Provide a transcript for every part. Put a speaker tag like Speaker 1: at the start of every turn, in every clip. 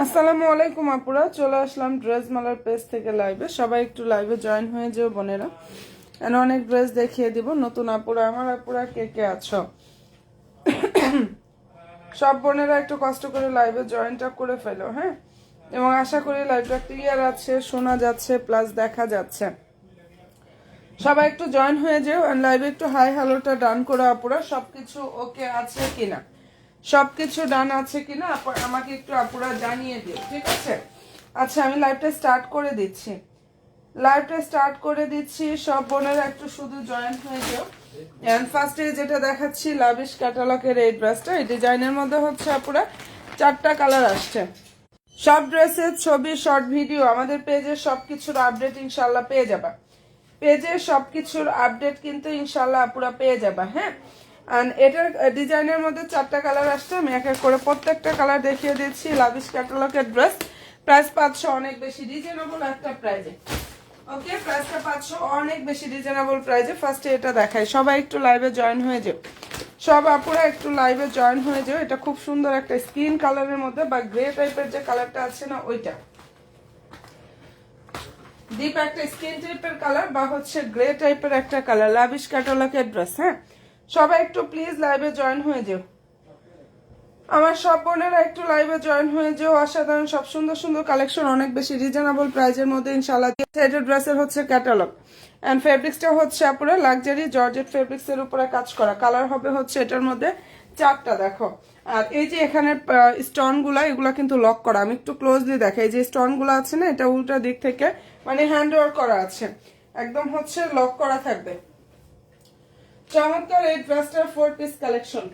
Speaker 1: আসসালামু আলাইকুম আপুরা, চলে আসলাম ড্রেস মালার পেজ থেকে লাইভে। সবাই একটু লাইভে জয়েন হয়ে যেও বোনেরা। অনেক ড্রেস দেখিয়ে দিব। নতুন আপুরা, আমার আপুরা কে কে আছো, সব বোনেরা একটু কষ্ট করে লাইভে জয়েনটা করে ফেলো, হ্যাঁ। এবং আশা করি লাইভটা ক্লিয়ার আছে, শোনা যাচ্ছে, প্লাস দেখা যাচ্ছে। সবাই একটু জয়েন হয়ে যেও। লাইভে একটু হাই হ্যালোটা ডান করো আপুরা। সবকিছু ওকে আছে কিনা, সবকিছু ডান আছে কিনা আমাকে একটু আপুরা জানিয়ে দিও, ঠিক আছে। আচ্ছা, আমি লাইভটা স্টার্ট করে দিচ্ছি। সব বোনেরা একটু শুধু জয়েন হয়ে যাও। এন্ড ফার্স্টে যেটা দেখাচ্ছি লাভিশ ক্যাটালগের এই ড্রেসটা, এই ডিজাইনের মধ্যে হচ্ছে আপুরা 4টা কালার আসছে। সব ড্রেসের ছবি, শর্ট ভিডিও আমাদের পেজে সবকিছুর আপডেট ইনশাল্লাহ পেয়ে যাবা। পেজে সবকিছুর আপডেট কিন্তু ইনশাল্লাহ আপুরা পেয়ে যাবা, হ্যাঁ। আর এটার ডিজাইনের মধ্যে 4টা কালার আসছে। আমি এক এক করে প্রত্যেকটা কালার দেখিয়ে দিচ্ছি। লাভিশ ক্যাটালগের ড্রেস, প্রাইস 500, অনেক বেশি রিজনেবল একটা প্রাইজে। ওকে, প্রাইসটা 500, অনেক বেশি রিজনেবল প্রাইজে। ফার্স্টে এটা দেখাই। সবাই একটু লাইভে জয়েন হয়ে যাও, সব আপুরা একটু লাইভে জয়েন হয়ে যাও। এটা খুব সুন্দর একটা স্কিন কালারের মধ্যে বা গ্রে টাইপের যে কালারটা আছে না, ওইটা ডিপ একটা স্কিন টাইপের কালার বা হচ্ছে গ্রে টাইপের একটা কালার, লাভিশ ক্যাটালগের ড্রেস, হ্যাঁ। সবাই একটু প্লিজ লাইভে জয়েন হয়ে যাও। আমার সব বোনেরা একটু লাইভে জয়েন হয়ে যাও। অসাধারণ সব সুন্দর সুন্দর কালেকশন, অনেক বেশি রিজনেবল প্রাইজের মধ্যে ইনশাআল্লাহ। এটা ড্রেসের হচ্ছে ক্যাটালগ এন্ড ফেব্রিক্সটা হচ্ছে আপুরা লাক্সারি জর্জেট ফেব্রিক্স এর উপরে কাজ করা। কালার হবে হচ্ছে এটার মধ্যে 4টা, দেখো। আর এই যে এখানে স্টোন গুলা, এগুলা কিন্তু লক করা। আমি একটু ক্লোজলি দেখাই। এই যে স্টোন গুলা আছে না, এটা উল্টা দিক থেকে মানে হ্যান্ড ওয়ার্ক করা আছে, একদম হচ্ছে লক করা থাকবে। চমৎকার এই ড্রেসটার 4 পিস কালেকশন।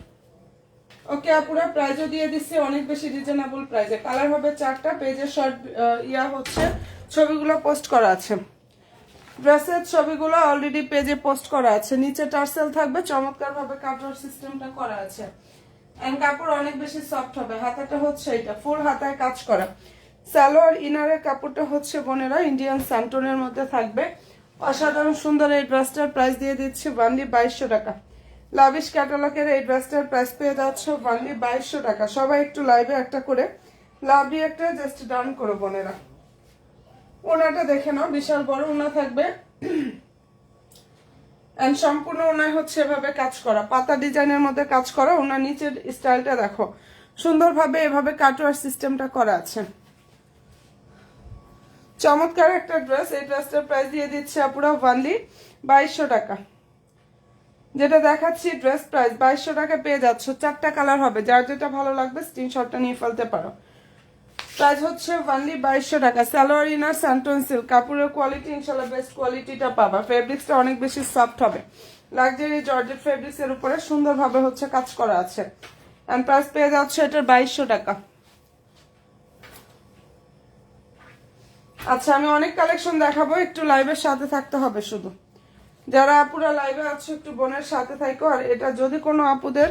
Speaker 1: ওকে আপুরা, প্রাইজও দিয়ে দিচ্ছি অনেক বেশি রিজনেবল প্রাইজে। কালার হবে 4টা। পেজের শর্ট হচ্ছে ছবিগুলো পোস্ট করা আছে। ড্রেসের ছবিগুলো অলরেডি পেজে পোস্ট করা আছে। নিচে টার্সেল থাকবে, চমৎকার ভাবে কাপড় সিস্টেমটা করা আছে। এন্ড কাপড় অনেক বেশি সফট হবে। হাতাটা হচ্ছে এটা ফুল হাতায় কাজ করা। সালোয়ার ইনারের কাপড়টা হচ্ছে বোনেরা ইন্ডিয়ান স্যান্টনের মধ্যে থাকবে। অসাধারণ সুন্দর এই ড্রেসটার প্রাইস দিয়ে দিচ্ছি অনলি 2200 টাকা। লাভিশ ক্যাটালগের এই ড্রেসটার প্রাইস পেয়ে যাচ্ছে অনলি 2200 টাকা। সবাই একটু লাইভে একটা করে লাভলি একটা জাস্ট ডান করো বোনেরা। ওনাটা দেখে নাও, বিশাল বড় ওনা থাকবে। এন্ড সম্পূর্ণ ওনায় হচ্ছে এভাবে কাজ করা, পাতা ডিজাইনের মধ্যে কাজ করা। ওনার নিচের স্টাইলটা দেখো, সুন্দরভাবে এভাবে কাটওয়ার সিস্টেমটা করা আছে। চমৎকার একটা ড্রেস। এই ড্রেসটার প্রাইস দিয়ে দিচ্ছে আপুরা অনলি 2200 টাকা। যেটা দেখাচ্ছি ড্রেস প্রাইস 2200 টাকা পেয়ে যাচ্ছ। 4টা কালার হবে, যার যেটা ভালো লাগবে স্ক্রিনশটটা নিয়ে ফেলতে পারো। প্রাইস হচ্ছে অনলি 2200 টাকা। সালোয়ার ইনার স্যান্টন সিল্ক, কাপড়ের কোয়ালিটি ইনশাল্লাহ বেস্ট কোয়ালিটিটা পাবা। ফেব্রিক্সটা অনেক বেশি সফট হবে। লাক্সারি জর্জেট ফেব্রিক্স এর উপরে সুন্দরভাবে হচ্ছে কাজ করা আছে। এন্ড প্রাইস পেয়ে যাচ্ছে এটার 2200 টাকা। আচ্ছা, আমি অনেক কালেকশন দেখাবো, একটু লাইভের সাথে থাকতে হবে শুধু। যারা আপুরা লাইভে আছো একটু বোনের সাথে থাকো। আর এটা যদি কোনো আপুদের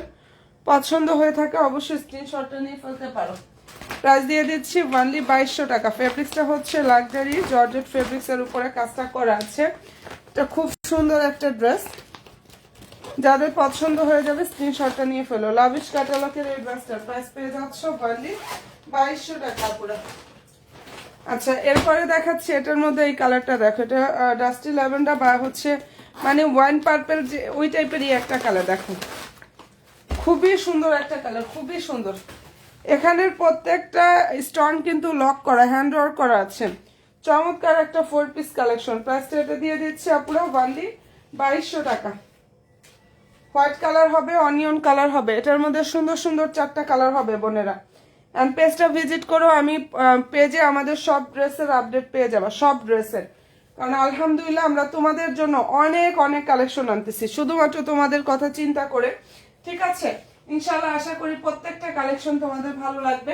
Speaker 1: পছন্দ হয়ে থাকে অবশ্যই স্ক্রিনশটটা নিয়ে ফেলতে পারো। প্রাইস দিয়ে দিচ্ছি অনলি 2200 টাকা। ফেব্রিক্সটা হচ্ছে লাক্সারি জর্জেট ফেব্রিক্স এর উপরে কাজটা করা আছে। এটা খুব সুন্দর একটা ড্রেস, যাদের পছন্দ হয়ে যাবে স্ক্রিনশটটা নিয়ে ফেলো। লাভিশ ক্যাটালগের এই ড্রেসটার প্রাইস পেয়ে যাচ্ছ অনলি 2200 টাকা পুরো। আচ্ছা, এরপরে দেখাচ্ছি এটার মধ্যে এই কালারটা দেখো। এটা ডাস্টি ল্যাভেন্ডার বা হচ্ছে মানে ওয়াইন পার্পল, যে ওই টাইপেরই একটা কালার। দেখো খুবই সুন্দর একটা কালার, খুবই সুন্দর। এখানের প্রত্যেকটা স্টোন কিন্তু লক করা, হ্যান্ড ওয়ার্ক করা আছে। চমৎকার একটা 4 পিস কালেকশন। প্রাইসটা এটা দিয়ে দিচ্ছে আপুরা অনলি 2200 টাকা। হোয়াইট কালার হবে, অনিয়ন কালার হবে। এটার মধ্যে সুন্দর সুন্দর 4টা কালার হবে বোনেরা। এন্ড পেজটা ভিজিট করো। আমি পেজে আমাদের সব ড্রেসের আপডেট পেয়ে যাবা, সব ড্রেসের। কারণ আলহামদুলিল্লাহ আমরা তোমাদের জন্য অনেক অনেক কালেকশন আনতেছি, শুধুমাত্র তোমাদের কথা চিন্তা করে, ঠিক আছে। ইনশাআল্লাহ আশা করি প্রত্যেকটা কালেকশন তোমাদের ভালো লাগবে।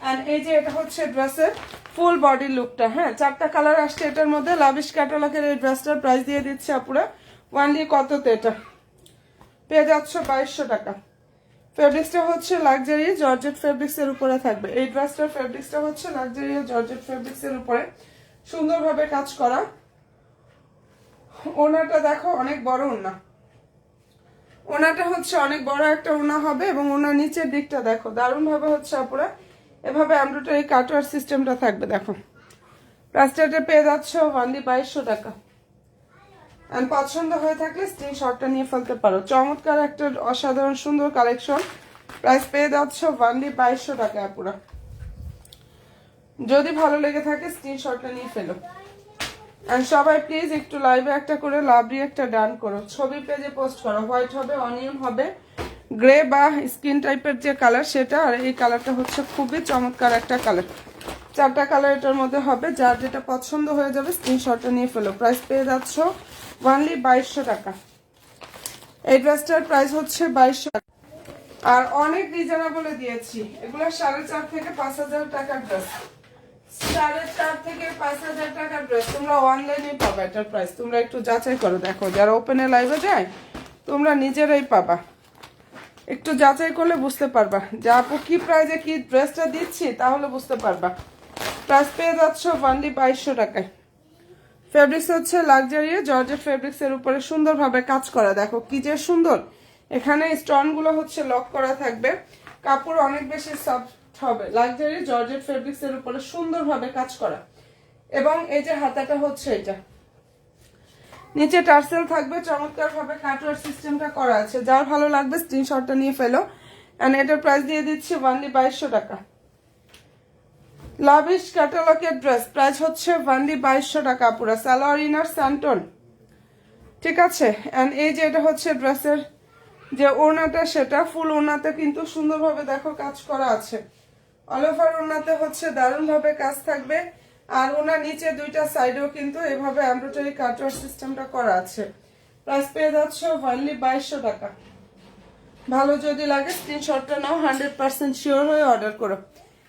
Speaker 1: এন্ড এই যে এটা হচ্ছে ড্রেসের ফুল বডি লুকটা, হ্যাঁ। 4টা কালার আসছে এটার মধ্যে। লাভিশ ক্যাটালগের এই ড্রেসটার প্রাইস দিয়ে দিচ্ছে আপুরা অনলি কততে, এটা পেয়ে যাচ্ছ 2200 টাকা। ফেব্রিক্সটা হচ্ছে লাক্সারি জর্জেট ফেব্রিক্স এর উপরে থাকবে। এই ড্রেসটার ফেব্রিক্সটা হচ্ছে লাক্সারি জর্জেট ফেব্রিক্স এর উপরে সুন্দরভাবে কাজ করা। ওনাটা দেখো অনেক বড় ওনা, ওনাটা হচ্ছে অনেক বড় একটা ওনা হবে। এবং ওনার নিচের দিকটা দেখো দারুণ ভাবে হচ্ছে আপুরা এভাবে এমব্রয়ডারি কাটওয়ার সিস্টেমটা থাকবে। দেখো প্রাইসটা পেয়ে যাচ্ছ অনলি 2200 টাকা। এন্ড পছন্দ হয়ে থাকলে স্ক্রিনশটটা নিয়ে ফেলতে পারো। চমৎকার একটা অসাধারণ সুন্দর কালেকশন। প্রাইস পেয়ে যাচ্ছ অনলি 2200 টাকা পুরো। যদি ভালো লেগে থাকে স্ক্রিনশটটা নিয়ে ফেলো। এন্ড সবাই প্লিজ একটু লাইভে একটা করে লাভলি একটা ডান করো, ছবি পেজে পোস্ট করো। হোয়াইট হবে, অনিয়ন হবে, গ্রে বা স্কিন টাইপের যে কালার সেটা, আর এই কালারটা হচ্ছে খুবই চমৎকার একটা কালার। 4টা কালার এটার মধ্যে হবে, যার যেটা পছন্দ হয়ে যাবে স্ক্রিনশটটা নিয়ে ফেলো। প্রাইস পেয়ে যাচ্ছ অনলি 2200 টাকা। এই ড্রেসটার প্রাইস হচ্ছে 2200 টাকা। আর অনেক রিজনেবলে দিয়েছি, এগুলো 4.5 থেকে 5000 টাকার ড্রেস। 4.5 থেকে 5000 টাকার ড্রেস তোমরা অনলাইনে পাবা। এটার প্রাইস তোমরা একটু যাচাই করো। দেখো যারা ওপেনে লাইভে যায় তোমরা নিজেরাই পাবা, একটু যাচাই করলে বুঝতে পারবা যে আপু কি প্রাইজে কি ড্রেসটা দিচ্ছি, তাহলে বুঝতে পারবা। প্রাইস পেয়ে যাচ্ছ অনলি 2200 টাকায়। ফেব্রিক্স হচ্ছে লাক্সারি জর্জেট ফেব্রিক্স এর উপরে সুন্দরভাবে কাজ করা। দেখো কি যে সুন্দর, এখানে স্টোন গুলো হচ্ছে লক করা থাকবে। কাপড় অনেক বেশি সফট হবে, লাক্সারি জর্জেট ফেব্রিক্স এর উপরে সুন্দরভাবে কাজ করা। এবং এই যে হাতাটা হচ্ছে এটা, নিচে টার্সেল থাকবে, চমৎকার ভাবে কাটওয়ার সিস্টেমটা করা আছে। যার ভালো লাগবে স্ক্রিনশটটা নিয়ে ফেলো। এন্ড এটার প্রাইস দিয়ে দিচ্ছি অনলি 2200 টাকা। লাভিশ ক্যাটালগের ড্রেস প্রাইস হচ্ছে অনলি 2200 টাকা পুরো। সালোয়ার ইনার স্যান্টন, ঠিক আছে। এন্ড এই যে এটা হচ্ছে ড্রেসের যে ওড়নাটা, সেটা ফুল ওড়নাতে কিন্তু সুন্দরভাবে দেখো কাজ করা আছে। অল ওভার ওড়নাতে হচ্ছে দারুণ ভাবে কাজ থাকবে। আর ওনার নিচে দুইটা সাইডেও কিন্তু এভাবে এমব্রয়ডারি কাটওয়ার সিস্টেমটা করা আছে। প্রাইস পেয়ে যাচ্ছ অনলি 2200 টাকা। ভালো যদি লাগে স্ক্রিনশটটা নাও, 100% শিওর হয়ে অর্ডার করো।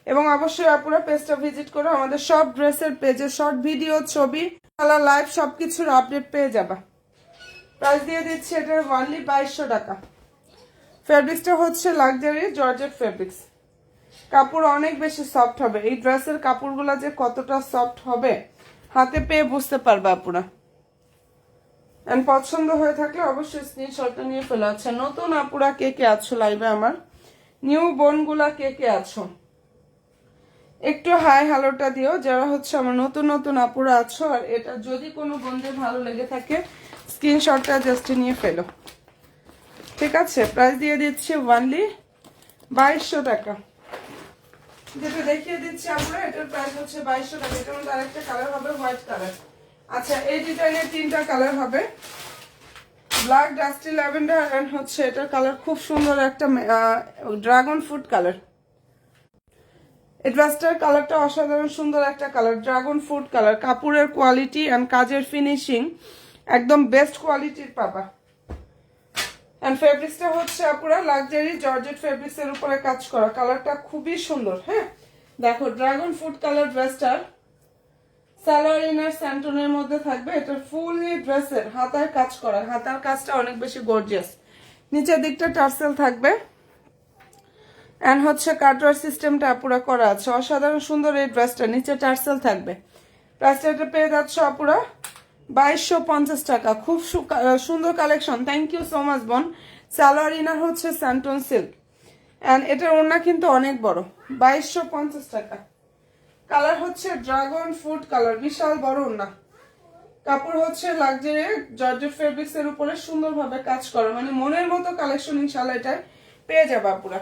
Speaker 1: এবং অবশ্যই আপনারা পেজটা ভিজিট করো, আমাদের সব ড্রেসের পেজে শর্ট ভিডিও, ছবি, খেলা, লাইভ সবকিছুর আপডেট পেয়ে যাবা। প্রাইস দিয়ে দিচ্ছি এটার অনলি 2200 টাকা। ফেব্রিক্সটা হচ্ছে লাক্সারি জর্জেট ফেব্রিক্স, কাপড় অনেক বেশি সফট হবে। এই ড্রেসের কাপড়গুলো যে কতটা সফট হবে হাতে পেয়ে বুঝতে পারবে আপনারা। এন্ড পছন্দ হয়ে থাকলে অবশ্যই স্ক্রিনশটটা নিয়ে ফেলো। আচ্ছা নতুন আপুরা কে কে আছো লাইভে, আমার নিউ বোনগুলা কে কে আছো একটু হাই হ্যালোটা দিও, যারা হচ্ছে আমার নতুন নতুন আপুরা আছো। আর এটা যদি কোনো বন্ধুদের ভালো লেগে থাকে স্ক্রিনশটটা জাস্ট নিয়ে ফেলো, ঠিক আছে। প্রাইস দিয়ে দিচ্ছি অনলি 2200 টাকা। যেটা দেখিয়ে দিচ্ছি আমরা, এটার প্রাইস হচ্ছে 2200 টাকা। এটার মধ্যে আরেকটা কালার হবে হোয়াইট কালার। আচ্ছা এই ডিজাইনের 3টা কালার হবে, ব্ল্যাক, ডাস্টি ল্যাভেন্ডার এন্ড হচ্ছে এটার কালার খুব সুন্দর একটা ড্রাগন ফ্রুট কালার। এই ড্রেসটার কালারটা অসাধারণ সুন্দর একটা কালার, ড্রাগন ফ্রুট কালার। কাপড়ের কোয়ালিটি এন্ড কাজের ফিনিশিং একদম বেস্ট কোয়ালিটির পাবা। এন্ড ফেব্রিক্সটা হচ্ছে আপুরা লাক্সারি জর্জেট ফেব্রিক্স এর উপরে কাজ করা। কালারটা খুবই সুন্দর। হ্যাঁ দেখো ড্রাগন ফ্রুট কালার ড্রেসটার সালোয়ার ইনার স্যান্টনের মধ্যে থাকবে। এটা ফুললি ড্রেসের হাতার কাজ করা, হাতার কাজটা অনেক বেশি গর্জিয়াস। নিচের দিকটা টার্সেল থাকবে এন্ড হচ্ছে কাটওয়ার সিস্টেমটা পুরো করা আছে। অসাধারণ সুন্দর এই ড্রেসটা, নিচে টার্সেল থাকবে। প্রাইসটা এটা পেয়ে যাচ্ছ আপুরা 2250 টাকা। খুব সুন্দর collection, thank you so much বোন। সালোয়ার ইনার হচ্ছে স্যান্টন সিল্ক এন্ড এটার ওড়না কিন্তু অনেক বড়। 2250 টাকা। কালার হচ্ছে ড্রাগন ফ্রুট কালার, বিশাল বড় ওড়না। কাপড় হচ্ছে লাক্সারি জর্জেট ফেব্রিক্স এর উপরে সুন্দরভাবে কাজ করা, মানে মনের মতো কালেকশন ইনশাআল্লাহ এটা পেয়ে যাবা পুরা।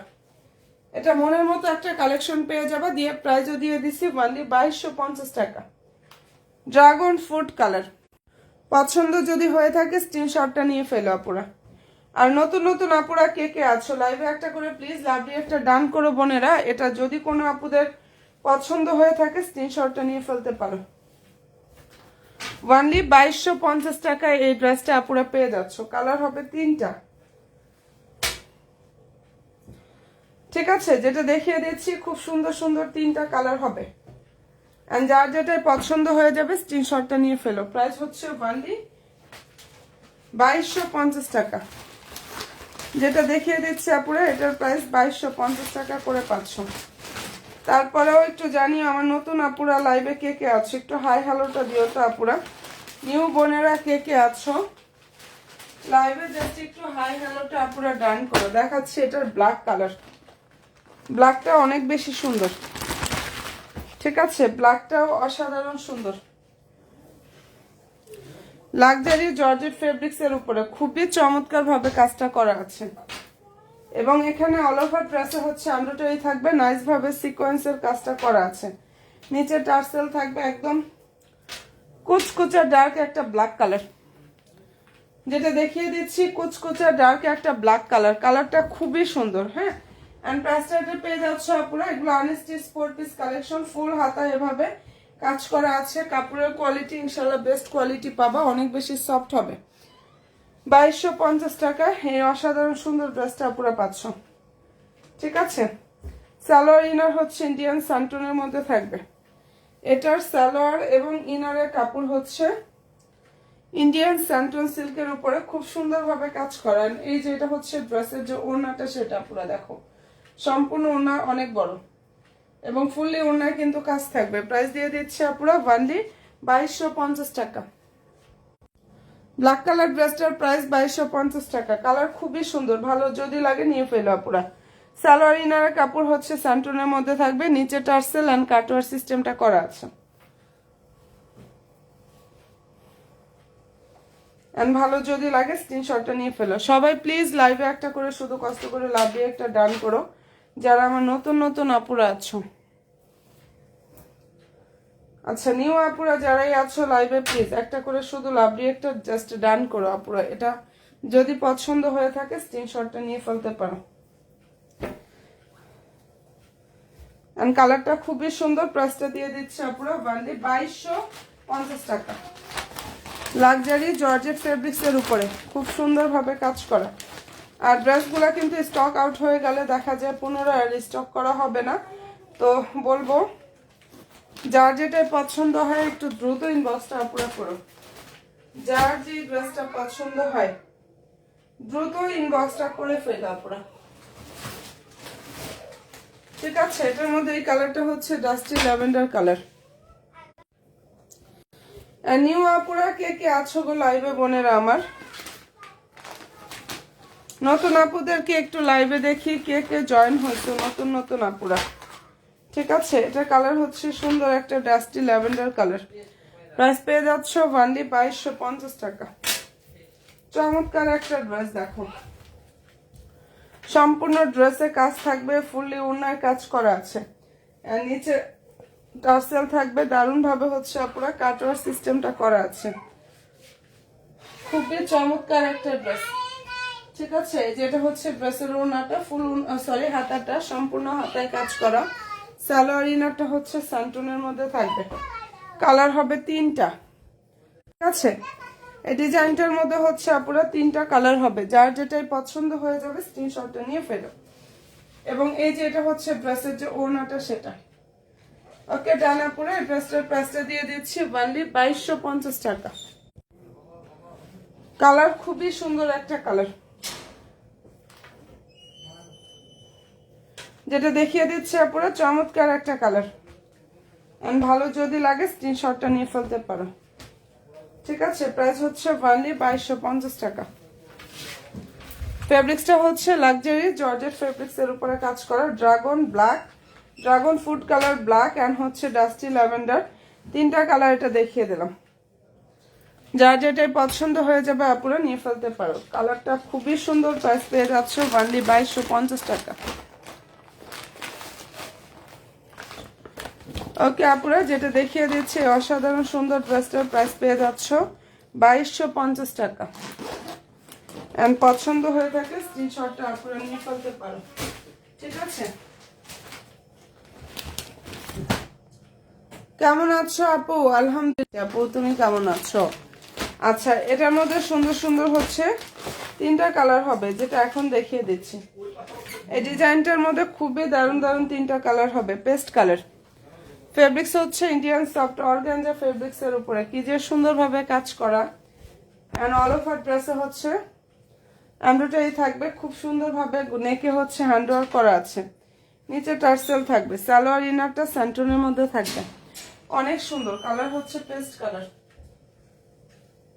Speaker 1: এটা মনের মতো একটা কালেকশন পেয়ে যাবা। দিয়ে প্রাইসও দিয়ে দিচ্ছি অনলি 2250 টাকা। ড্রাগন ফ্রুট কালার পছন্দ যদি হয়ে থাকে স্ক্রিনশটটা নিয়ে ফেলো আপুরা। আর নতুন নতুন আপুরা কে কে আছো লাইভে একটা করে প্লিজ লাভলি একটা ডান করো বোনেরা। এটা যদি কোনো আপুদের পছন্দ হয়ে থাকে স্ক্রিনশটটা নিয়ে ফেলতে পারো। অনলি 2250 টাকায় এই ড্রেসটা আপুরা পেয়ে যাচ্ছ। কালার হবে 3টা, ঠিক আছে। যেটা দেখিয়ে দিচ্ছি খুব সুন্দর সুন্দর 3টা কালার হবে। এন্ড যার যেটাই পছন্দ হয়ে যাবে স্ক্রিনশটটা নিয়ে ফেলো। প্রাইস হচ্ছে অনলি 2250 টাকা। যেটা দেখিয়ে দিচ্ছি আপুরা এটার প্রাইস 2250 টাকা করে পাচ্ছ। তারপরেও একটু জানি আমার নতুন আপুরা লাইভে কে কে আছো, একটু হাই হ্যালোটা দিও তো আপুরা। নিউ বোনেরা কে কে আছো লাইভে জাস্ট একটু হাই হ্যালোটা আপুরা ডান করো। দেখাচ্ছি এটার ব্ল্যাক কালার, ব্ল্যাকটা অনেক বেশি সুন্দর। ঠিক আছে, ব্ল্যাকটাও অসাধারণ সুন্দর। লাক্সারি জর্জেট ফেব্রিক্স এর উপরে খুবই চমৎকার ভাবে কাজটা করা আছে। এবং এখানে অল ওভার ড্রেসে হচ্ছে এমব্রয়ডারি থাকবে, নাইস ভাবে সিকোয়েন্সের কাজটা করা আছে। নিচে টার্সেল থাকবে একদম কুচকুচা ডার্ক একটা ব্ল্যাক কালার, যেটা দেখিয়ে দিচ্ছি কুচকুচা ডার্ক একটা ব্ল্যাক কালার। কালারটা খুবই সুন্দর। হ্যাঁ, এন্ড প্রাইসটা পেয়ে যাচ্ছে আপনারা। এগুলো আনস্টিচ 4 পিস কালেকশন, ফুল হাতা এভাবে কাজ করা আছে। কাপড়ের কোয়ালিটি ইনশাআল্লাহ বেস্ট কোয়ালিটি পাবা, অনেক বেশি সফট হবে। 2250 টাকা এই অসাধারণ সুন্দর ড্রেসটা আপনারা পাচ্ছ। ঠিক আছে, সালোয়ার ইনার হচ্ছে ইন্ডিয়ান সান্টনের মধ্যে থাকবে। এটার সালোয়ার এবং ইনারের কাপড় হচ্ছে ইন্ডিয়ান স্যান্টন সিল্কের উপরে খুব সুন্দরভাবে কাজ করেন। এই যে এটা হচ্ছে ড্রেসের যে ওড়নাটা, সেটা পুরো দেখো, সম্পূর্ণ ওড়না অনেক বড় এবং ফুললি ওড়নায় কিন্তু কাজ থাকবে। প্রাইস দিয়ে দিচ্ছে পুরো ওয়ানলি 2250 টাকা। ব্ল্যাক কালার ড্রেসটার প্রাইস 2250 টাকা। কালার খুবই সুন্দর, ভালো যদি লাগে নিয়ে ফেলো পুরা। সালোয়ার ইনারের কাপড় হচ্ছে স্যান্টনের মধ্যে থাকবে, নিচে টার্সেল এন্ড কাটওয়ার সিস্টেমটা করা আছে। ভালো যদি লাগে স্ক্রিনশটটা নিয়ে ফেলো। সবাই প্লিজ লাইভে একটা করে শুধু কষ্ট করে লাভ দিয়ে একটা ডান করো, যারা আমার নতুন নতুন আপুরা আছো। আচ্ছা, নিউ আপুরা যারাই আছো লাইভে প্লিজ একটা করে শুধু লাভ দিয়ে একটা জাস্ট ডান করো আপুরা। এটা যদি পছন্দ হয়ে থাকে স্ক্রিনশটটা নিয়ে ফেলতে পারো। কালারটা খুবই সুন্দর। প্রাইসটা দিয়ে দিচ্ছে আপুরা ওয়ানলি 2250 টাকা। লাক্সারি জর্জেট ফেব্রিক্স এর উপরে খুব সুন্দর ভাবে কাজ করা। আর ড্রেসগুলো কিন্তু স্টক আউট হয়ে গেলে দেখা যায় পুনরায় রিস্টক করা হবে না। তো বলবো যার যেটা পছন্দ হয় একটু দ্রুত ইনবক্সটা আপুরা করো। যার যে ড্রেসটা পছন্দ হয় দ্রুত ইনবক্সটা করে ফেলো আপুরা। ঠিক আছে, এটার মধ্যে এই কালারটা হচ্ছে ডাস্টি ল্যাভেন্ডার কালার। নিউ আপুরা কে কে আছো গো লাইভে বোনেরা আমার? নতুন আপুদেরকে একটু লাইভে দেখি কে কে জয়েন হয়েছে, নতুন নতুন আপুরা। ঠিক আছে, এটা কালার হচ্ছে সুন্দর একটা ডাস্টি ল্যাভেন্ডার কালার। প্রাইস পেয়ে যাচ্ছ ওয়ানলি 2250 টাকা। চমৎকার একটা ড্রেস দেখো, সম্পূর্ণ ড্রেসে কাজ থাকবে, ফুললি ওড়নায় কাজ করা আছে। আর নিচে টার্সেল থাকবে, দারুণ ভাবে হচ্ছে আপুরা কাটওয়ার সিস্টেমটা করা আছে। খুবই চমৎকার একটা ড্রেস। ঠিক আছে, যেটা হচ্ছে ড্রেসের ওড়নাটা ফুল সরি হাতাটা সম্পূর্ণ হাতায় কাজ করা। সালোয়ার ইনারটা হচ্ছে স্যান্টনের মধ্যে থাকবে। কালার হবে 3টা। ঠিক আছে, এই ডিজাইনটার মধ্যে হচ্ছে আপুরা 3টা কালার হবে। যার যেটাই পছন্দ হয়ে যাবে স্ক্রিনশটটা নিয়ে ফেলো। এবং এই যে এটা হচ্ছে ড্রেসের যে ওড়নাটা সেটা। ওকে ডান আপুরা, ড্রেসটার প্রাইসটা দিয়ে দিচ্ছি ওয়ানলি 2250 টাকা। কালার খুবই সুন্দর একটা কালার, যেটা দেখিয়ে দিচ্ছে আপুরা চমৎকার একটা কালার। ভালো যদি লাগে স্ক্রিনশটটা নিয়ে ফেলতে পারো। ঠিক আছে, প্রাইস হচ্ছে ওয়ানলি 2250 টাকা। ফেব্রিক্সটা হচ্ছে লাক্সারি জর্জেট ফেব্রিক্স এর উপরে কাজ করা। Dragon black, dragon food colour black and হচ্ছে ডাস্টি ল্যাভেন্ডার, 3টা কালার এটা দেখিয়ে দিলাম। যার যেটাই পছন্দ হয়ে যাবে আপুরা নিয়ে ফেলতে পারো। কালারটা খুবই সুন্দর। প্রাইস পেয়ে যাচ্ছ ওয়ানলি 2250 টাকা। ওকে আপুরা, যেটা দেখিয়ে দিচ্ছে অসাধারণ সুন্দর ড্রেসটার প্রাইস পেয়ে যাচ্ছ 2250 টাকা। এন্ড পছন্দ হয়ে থাকে স্ক্রিনশটটা আপুরা নিয়ে ফেলতে পারো। ঠিক আছে, কেমন আছো আপু? আলহামদুলিল্লাহ। আপু তুমি কেমন আছো? আচ্ছা, এটার মধ্যে সুন্দর সুন্দর হচ্ছে 3টা কালার হবে, যেটা এখন দেখিয়ে দিচ্ছি। এই ডিজাইনটার মধ্যে খুবই দারুণ দারুণ 3টা কালার হবে। পেস্ট কালার, ফেব্রিক্স হচ্ছে ইন্ডিয়ান সফট অর্গানজা ফেব্রিক্স এর উপরে কি যে সুন্দরভাবে কাজ করা। এন্ড অল ওভার ড্রেসে হচ্ছে এমব্রয়ডারি থাকবে, খুব সুন্দরভাবে নেকে হচ্ছে হ্যান্ড ওয়ার্ক করা আছে। নিচে টার্সেল থাকবে। সালোয়ার ইনারটা স্যান্টনের মধ্যে থাকবে, অনেক সুন্দর। কালার হচ্ছে পেস্ট কালার।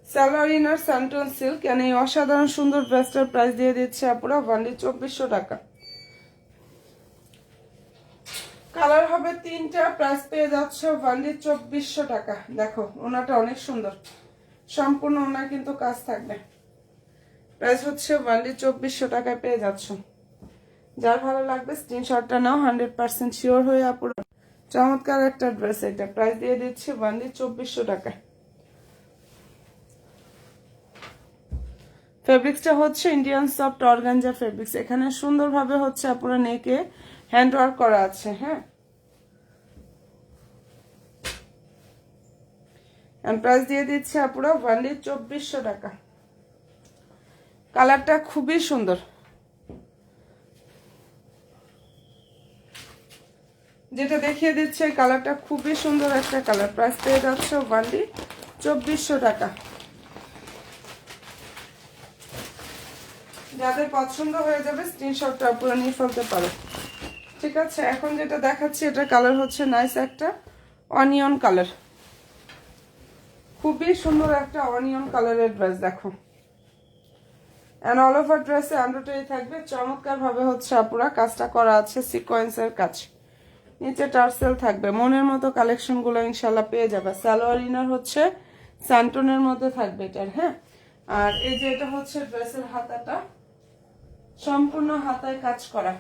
Speaker 1: সালোয়ার ইনার স্যান্টন সিল্ক। এন্ড এই অসাধারণ সুন্দর ড্রেসটার প্রাইস দিয়ে দিচ্ছে আপুরা ওয়ানলি 2400 টাকা। কালার হবে 3টা, প্রাইস পেয়ে যাচ্ছে ওয়ানলি 2400 টাকা। দেখো ওনাটা অনেক সুন্দর, সম্পূর্ণ ওনা কিন্তু কাজ থাকবে। প্রাইস হচ্ছে ওয়ানলি 2400 টাকায় পেয়ে যাচ্ছ। যার ভালো লাগবে স্ক্রিনশটটা নাও, 100% শিওর হয়ে আপুর। চমৎকার একটা ড্রেস, এটা প্রাইস দিয়ে দিচ্ছি ওয়ানলি 2400 টাকা। ফেব্রিক্সটা হচ্ছে ইন্ডিয়ান সফট অর্গানজা ফেব্রিক্স। এখানে সুন্দরভাবে হচ্ছে আপুরা নেকে হ্যান্ড ওয়ার্ক করা আছে। হ্যাঁ, প্রাইস দিয়ে দিচ্ছে আপুরা ওয়ানলি 2400 টাকা। কালারটা খুবই সুন্দর, যেটা দেখিয়ে দিচ্ছে কালারটা খুবই সুন্দর একটা কালার। প্রাইস পেয়ে যাচ্ছে ওয়ানলি 2400 টাকা। যাদের পছন্দ হয়ে যাবে স্ক্রিনশটটা পুরো নিয়ে ফেলতে পারো। ঠিক আছে, এখন যেটা দেখাচ্ছি এটা কালার হচ্ছে নাইস একটা অনিয়ন কালার, খুবই সুন্দর একটা অনিয়ন কালারের ড্রেস। দেখো এন্ড অল ওভার ড্রেসে এমব্রয়ডারি থাকবে, চমৎকার ভাবে হচ্ছে আপুরা কাজটা করা আছে, সিকোয়েন্সের কাজ। নিচে টার্সেল থাকবে, মনের মতো কালেকশন গুলো ইনশাল্লাহ পেয়ে যাবে। সালোয়ার ইনার হচ্ছে স্যান্টনের মধ্যে থাকবে এটার। হ্যাঁ, আর এই যে এটা হচ্ছে ড্রেসের হাতাটা, সম্পূর্ণ হাতায় কাজ করা।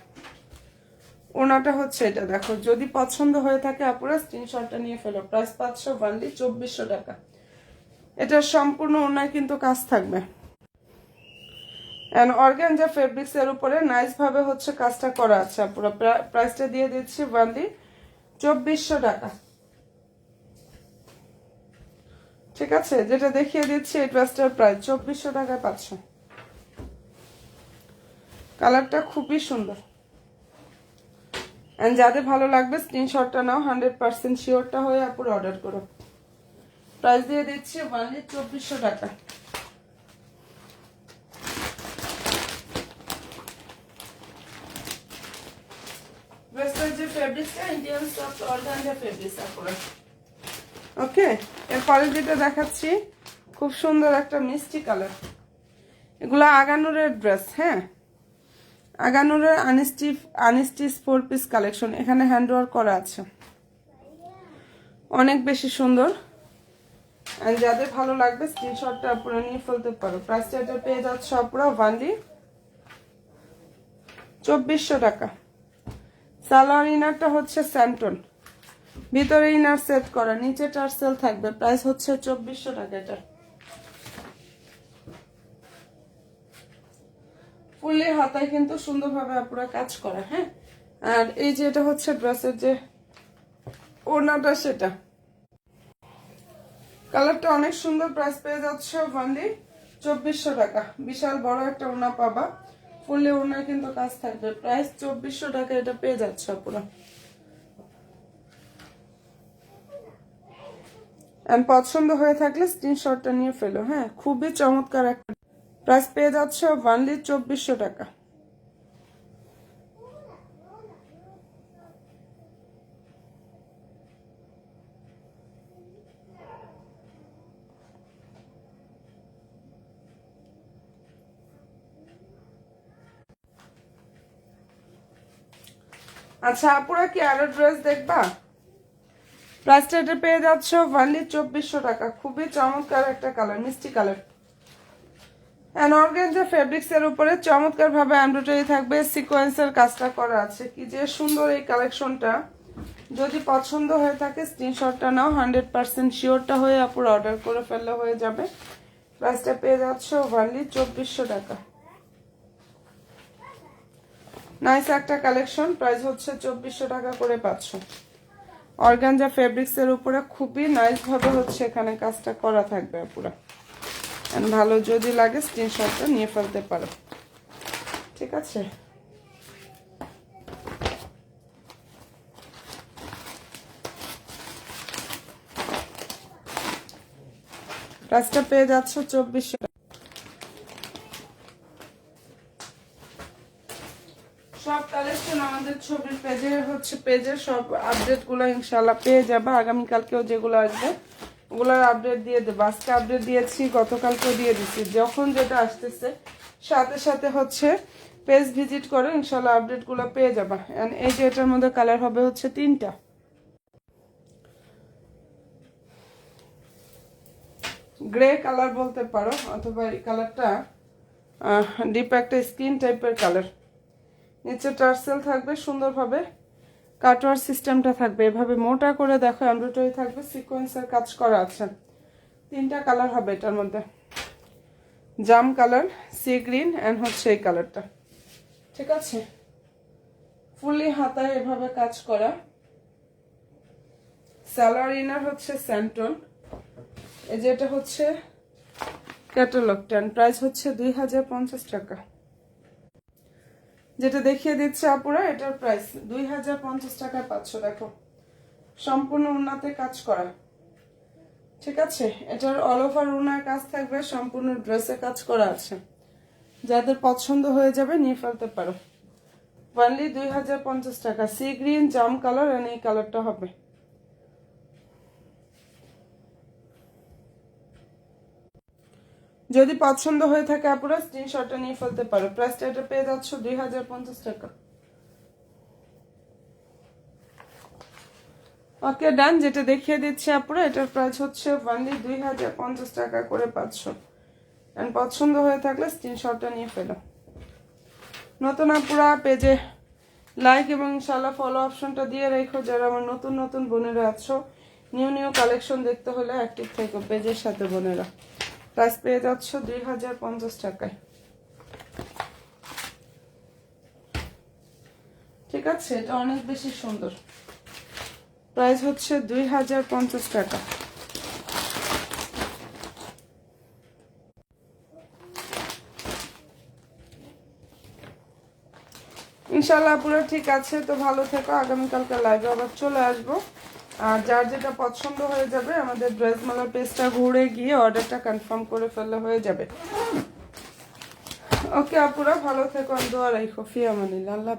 Speaker 1: ওনাটা হচ্ছে এটা। দেখো যদি পছন্দ হয়ে থাকে আপুরা স্ক্রিনশটটা নিয়ে ফেলো। প্রাইস পাচ্ছ ওয়ানলি 2400 টাকা। এটার সম্পূর্ণ ওনায় কিন্তু কাজ থাকবে এন্ড অর্গানজা ফেব্রিক্স এর উপরে নাইস ভাবে হচ্ছে কাজটা করা আছে আপুরা। প্রাইসটা দিয়ে দিচ্ছি ওয়ানলি 2400 টাকা। ঠিক আছে, যেটা দেখিয়ে দিচ্ছি এই ড্রেসটার প্রাইস 2400 টাকায় পাচ্ছ। কালারটা খুবই সুন্দর এন্ড যাদের ভালো লাগবে স্ক্রিনশটটা নাও, 100% শিওরটা হয়ে আপুরা অর্ডার করো। প্রাইস দিয়ে দিচ্ছি ওয়ানলি 2400 টাকা। ড্রেসটার যে ফেব্রিক্সটা ইন্ডিয়ান সফট অর্গানজা ফেব্রিক্স আপুরা। ওকে, এরপরে যেটা দেখাচ্ছি খুব সুন্দর একটা মিষ্টি কালার। এগুলো আগানুরের ড্রেস। হ্যাঁ, আগানুরের আনস্টিচ 4 পিস কালেকশন। এখানে হ্যান্ড ওয়ার্ক করা আছে, অনেক বেশি সুন্দর। আর যাদের ভালো লাগবে স্ক্রিনশটটা আপনারা নিয়ে ফেলতে পারো। প্রাইসটা এটা পেয়ে যাচ্ছে আপনারা ওয়ানলি 2400 টাকা। সালোয়ার ইনারটা হচ্ছে স্যান্টন, ভিতরে ইনার সেট করা, নিচে টার্সেল থাকবে। প্রাইস হচ্ছে 2400 টাকা। এটা ফুললি হাতায় কিন্তু সুন্দরভাবে আপনারা কাজ করা। হ্যাঁ, আর এই যে এটা হচ্ছে ড্রেসের যে ওড়নাটা, সেটা কালারটা অনেক সুন্দর। প্রাইস পেয়ে যাচ্ছে ওয়ানলি 2400 টাকা। বিশাল বড় একটা ওড়না পাবা, ফুললি ওড়না কিন্তু কাজ থাকবে। প্রাইস 2400 টাকা এটা পেয়ে যাচ্ছে আপনারা। পছন্দ হয়ে থাকলে স্ক্রিনশটটা নিয়ে ফেলো। হ্যাঁ, খুবই চমৎকার একটা। প্রাইস পেয়ে যাচ্ছে ওয়ানলি 2400 টাকা। আচ্ছা আপুরা কি আরো ড্রেস দেখবা? প্রাইসটা এটা পেয়ে যাচ্ছে ওয়ানলি 2400 টাকা। খুবই চমৎকার একটা কালার, মিষ্টি কালার। অর্গানজা ফেব্রিক্স এর উপরে চমৎকার ভাবে এমব্রয়ডারি থাকবে, সিকোয়েন্সের কাজটা করা আছে। কি যে সুন্দর এই কালেকশনটা। যদি পছন্দ হয়ে থাকে স্ক্রিনশটটা নাও, 100% শিওরটা হয়ে আপুরা অর্ডার করে ফেললে হয়ে যাবে। প্রাইসটা পেয়ে যাচ্ছে ওয়ানলি 2400 টাকা। নাইস একটা কালেকশন। প্রাইস হচ্ছে 2400 টাকা করে পাচ্ছ। অর্গানজা ফেব্রিক্স এর উপরে খুবই নাইস ভাবে হচ্ছে এখানে কাজটা করা থাকবে পুরো। ভালো যদি লাগে স্ক্রিনশটটা নিয়ে ফেলতে পারো। ঠিক আছে, প্রাইসটা পেয়ে যাচ্ছ 2400 টাকা। সব কালেকশন আমাদের ছবির পেজের সব আপডেট গুলো ইনশাল্লাহ পেয়ে যাবে। আগামীকালকেও যেগুলো আসবে ওগুলোর আপডেট দিয়ে দেবো। আজকে আপডেট দিয়েছি, গতকালকেও দিয়ে দিচ্ছি। যখন যেটা আসতেছে সাথে সাথে হচ্ছে পেজ ভিজিট করো, ইনশাল্লাহ আপডেটগুলো পেয়ে যাবা। এন্ড এই যে এটার মধ্যে কালার হবে হচ্ছে 3টা। গ্রে কালার বলতে পারো, অথবা এই কালারটা ডিপ একটা স্কিন টাইপের কালার। নিচে টার্সেল থাকবে সুন্দরভাবে, কাটওয়ার সিস্টেমটা থাকবে এভাবে মোটা করে, দেখো এমব্রয়ডারি থাকবে, সিকোয়েন্সের কাজ করা আছে। 3টা কালার হবে এটার মধ্যে, জাম কালার, সি গ্রিন এন্ড হচ্ছে এই কালারটা। ঠিক আছে, ফুললি হাতায় এভাবে কাজ করা। সালোয়ার ইনার হচ্ছে স্যান্টন। এই যে এটা হচ্ছে ক্যাটালগ টেন, প্রাইস হচ্ছে 2050 টাকা। যেটা দেখিয়ে দিচ্ছে আপুরা, এটার প্রাইস 2050 টাকায় পাচ্ছ। দেখো সম্পূর্ণ উন্নাতে কাজ করা। ঠিক আছে, এটার অল ওভার উনার কাজ থাকবে, সম্পূর্ণ ড্রেসে কাজ করা আছে। যাদের পছন্দ হয়ে যাবে নিয়ে ফেলতে পারো। অনলি 2050 টাকা। সি গ্রিন, জাম কালার এন্ড এই কালারটা হবে। যদি পছন্দ হয়ে থাকে আপুরা স্ক্রিনশটটা নিয়ে ফেলতে পারো। প্রাইসটা এটা পেয়ে যাচ্ছ 2050 টাকা। ওকে ডান। যেটা দেখিয়ে দিচ্ছি আপুরা, এটার প্রাইস হচ্ছে অনলি 2050 টাকা করে পাচ্ছ। এন্ড পছন্দ হয়ে থাকলে স্ক্রিনশটটা নিয়ে ফেলো। নতুন আপুরা পেজে লাইক এবং ইনশাআল্লাহ ফলো অপশনটা দিয়ে রেখো। যারা আমার নতুন নতুন বোনেরা আছো, নিউ নিউ কালেকশন দেখতে হলে অ্যাক্টিভ থেকো পেজের সাথে বোনেরা। প্রাইস পেয়ে যাচ্ছ 2050 টাকায়। ঠিক আছে, এটা অনেক বেশি সুন্দর। প্রাইস হচ্ছে 2050 টাকা। ইনশাল্লাহ পুরো ঠিক আছে। তো ভালো থেকো, আগামীকালকে লাইভে আবার চলে আসবো। আর যার যেটা পছন্দ হয়ে যাবে আমাদের ড্রেস মালার পেজটা ঘুরে গিয়ে অর্ডারটা কনফার্ম করে ফেললে হয়ে যাবে। ওকে আপুরা, ভালো থেকো, দোয়া রাখো, ফি আমানিল্লাহ, আল্লাহ।